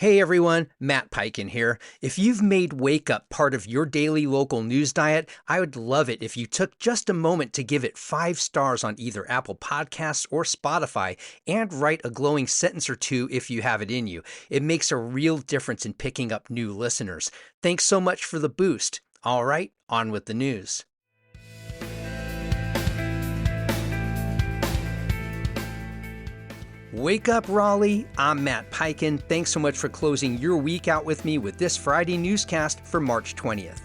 Hey everyone, Matt Peiken here. If you've made Wake Up part of your daily local news diet, I would love it if you took just a moment to give it 5 stars on either Apple Podcasts or Spotify and write a glowing sentence or two if you have it in you. It makes a real difference in picking up new listeners. Thanks so much for the boost. All right, on with the news. Wake up, Raleigh. I'm Matt Peiken. Thanks so much for closing your week out with me with this Friday newscast for March 20th.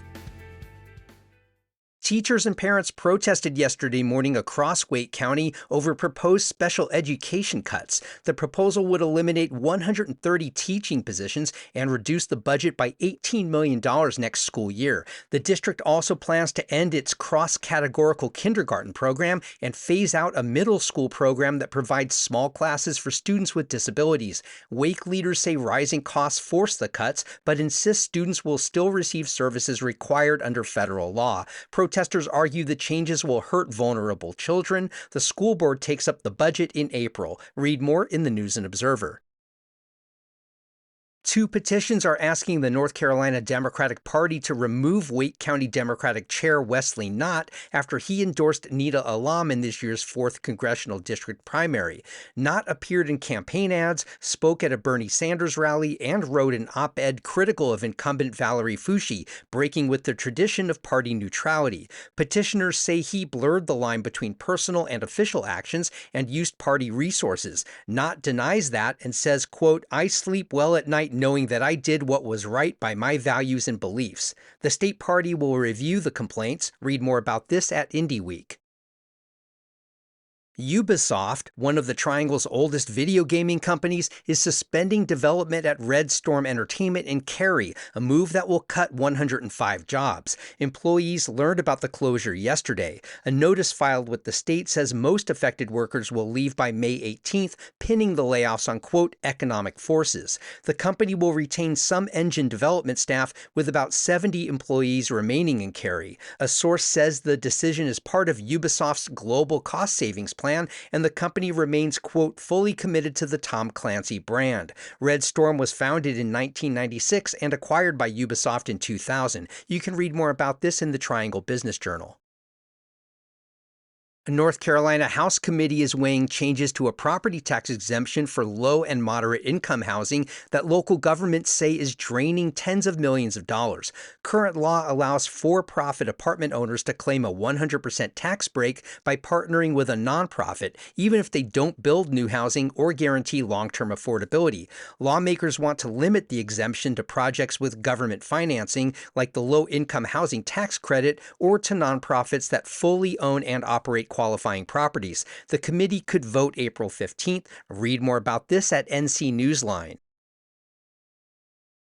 Teachers and parents protested yesterday morning across Wake County over proposed special education cuts. The proposal would eliminate 130 teaching positions and reduce the budget by $18 million next school year. The district also plans to end its cross-categorical kindergarten program and phase out a middle school program that provides small classes for students with disabilities. Wake leaders say rising costs force the cuts, but insist students will still receive services required under federal law. Protesters argue the changes will hurt vulnerable children. The school board takes up the budget in April. Read more in the News and Observer. 2 petitions are asking the North Carolina Democratic Party to remove Wake County Democratic Chair Wesley Knott after he endorsed Nita Alam in this year's 4th Congressional District primary. Knott appeared in campaign ads, spoke at a Bernie Sanders rally, and wrote an op-ed critical of incumbent Valerie Foushee, breaking with the tradition of party neutrality. Petitioners say he blurred the line between personal and official actions and used party resources. Knott denies that and says, quote, "I sleep well at night knowing that I did what was right by my values and beliefs." The state party will review the complaints. Read more about this at IndieWeek. Ubisoft, one of the Triangle's oldest video gaming companies, is suspending development at Red Storm Entertainment in Cary, a move that will cut 105 jobs. Employees learned about the closure yesterday. A notice filed with the state says most affected workers will leave by May 18th, pinning the layoffs on, quote, economic forces. The company will retain some engine development staff, with about 70 employees remaining in Cary. A source says the decision is part of Ubisoft's global cost savings plan, and the company remains, quote, fully committed to the Tom Clancy brand. Red Storm was founded in 1996 and acquired by Ubisoft in 2000. You can read more about this in the Triangle Business Journal. A North Carolina House committee is weighing changes to a property tax exemption for low and moderate income housing that local governments say is draining tens of millions of dollars. Current law allows for-profit apartment owners to claim a 100% tax break by partnering with a nonprofit, even if they don't build new housing or guarantee long-term affordability. Lawmakers want to limit the exemption to projects with government financing, like the low-income housing tax credit, or to nonprofits that fully own and operate qualifying properties. The committee could vote April 15th. Read more about this at NC Newsline.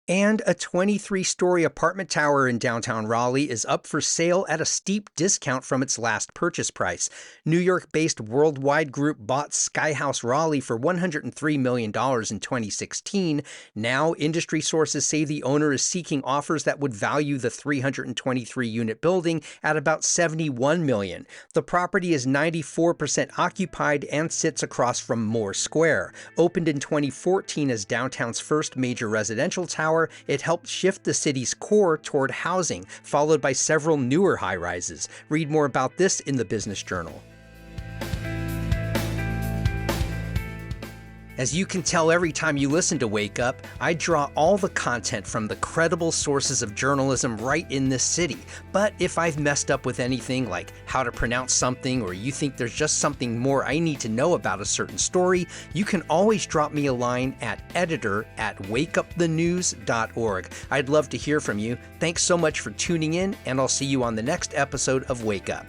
And a 23-story apartment tower in downtown Raleigh is up for sale at a steep discount from its last purchase price. New York-based Worldwide Group bought Skyhouse Raleigh for $103 million in 2016. Now, industry sources say the owner is seeking offers that would value the 323-unit building at about $71 million. The property is 94% occupied and sits across from Moore Square. Opened in 2014 as downtown's first major residential tower, it helped shift the city's core toward housing, followed by several newer high-rises. Read more about this in the Business Journal. As you can tell every time you listen to Wake Up, I draw all the content from the credible sources of journalism right in this city. But if I've messed up with anything like how to pronounce something, or you think there's just something more I need to know about a certain story, you can always drop me a line at editor@wakeupthenews.org. I'd love to hear from you. Thanks so much for tuning in, and I'll see you on the next episode of Wake Up.